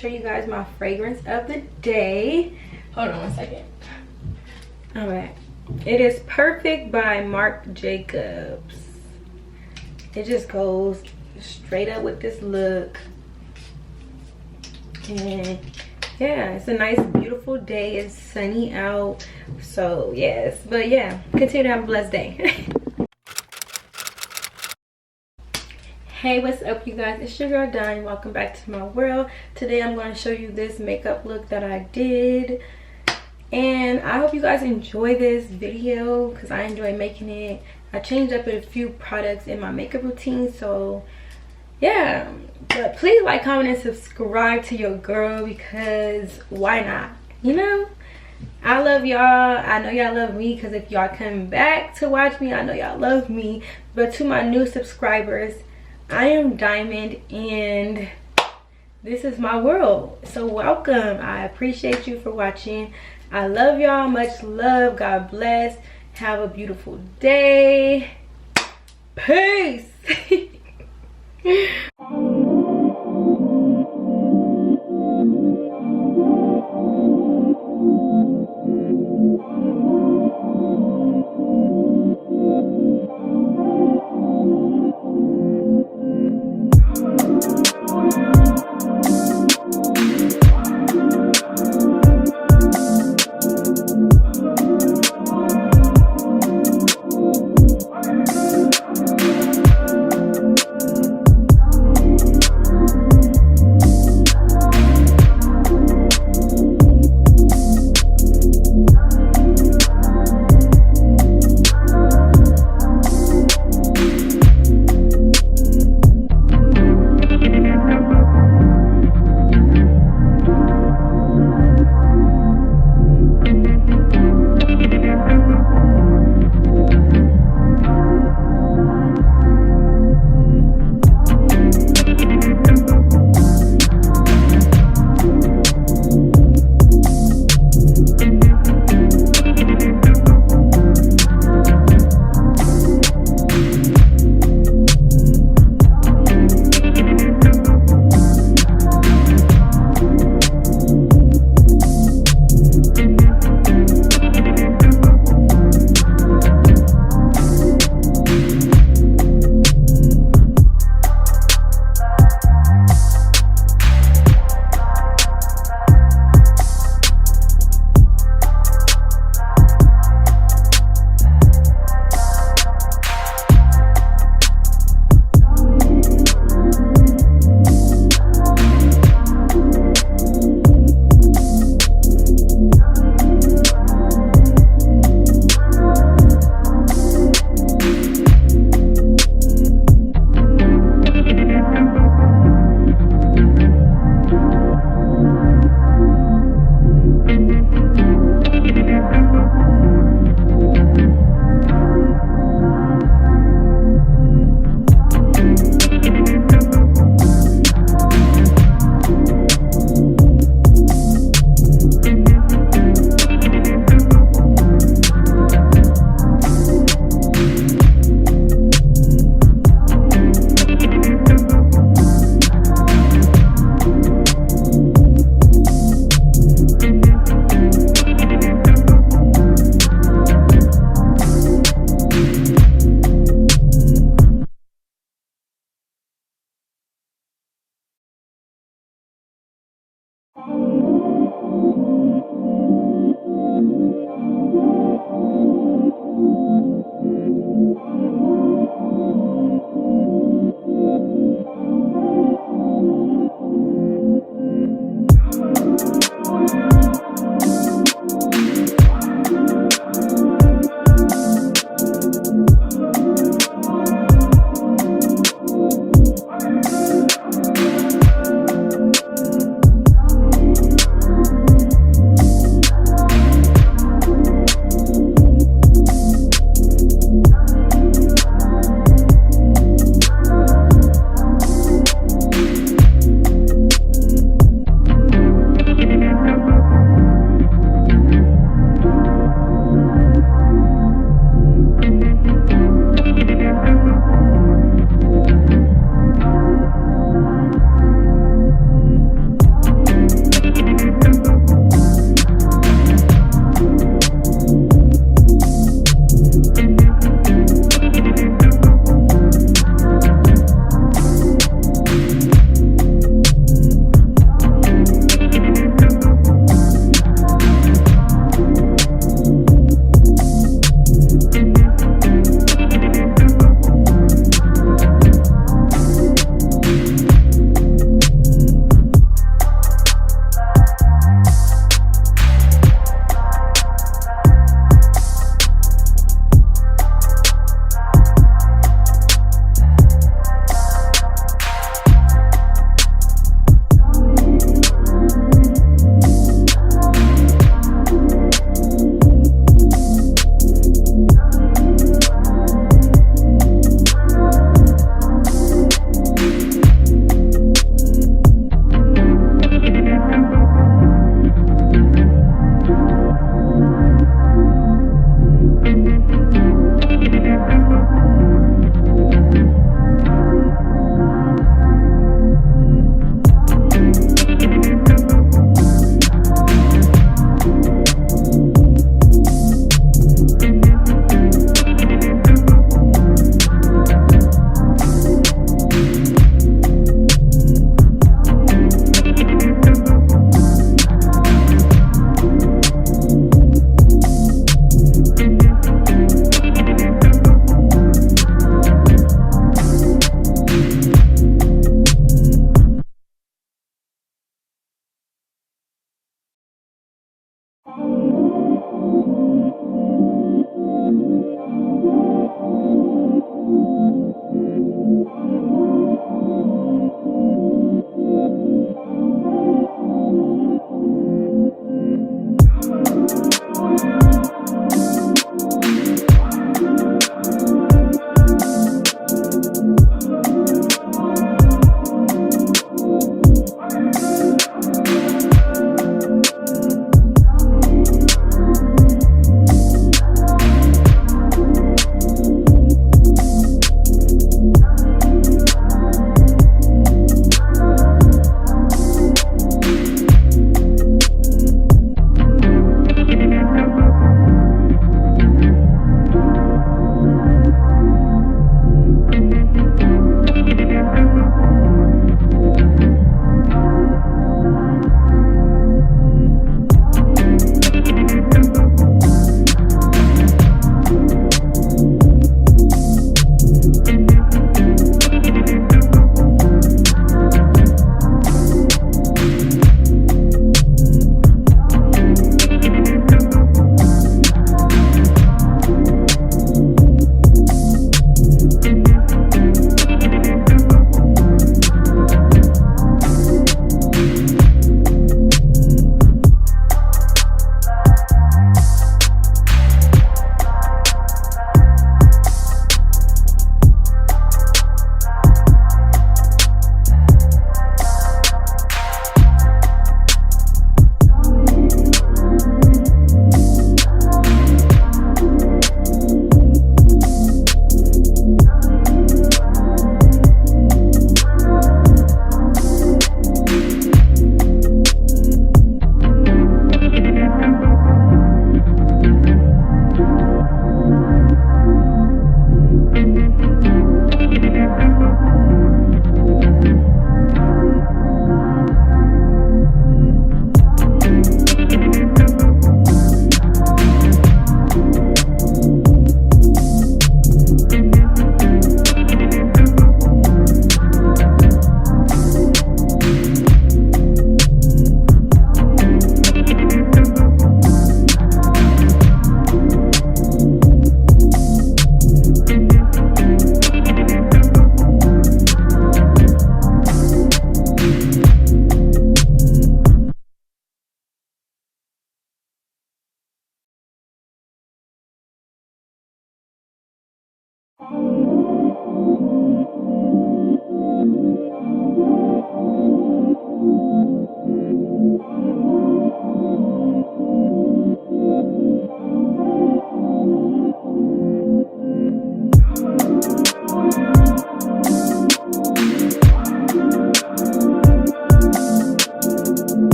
Show you guys my fragrance of the day. Hold on one second. All right, it is Perfect by Marc Jacobs. It just goes straight up with this look, and yeah, it's a nice beautiful day. It's sunny out, so yes. But yeah, continue to have a blessed day. Hey, what's up you guys? It's your girl Dine. Welcome back to my world. Today I'm going to show you this makeup look that I did, and I hope you guys enjoy this video because I enjoy making it. I changed up a few products in my makeup routine, so yeah. But please like, comment, and subscribe to your girl, because why not? You know, I love y'all. I know y'all love me, because if y'all come back to watch me, I know y'all love me. But to my new subscribers, I am Diamond and this is my world, so welcome. I appreciate you for watching. I love y'all. Much love. God bless. Have a beautiful day. Peace.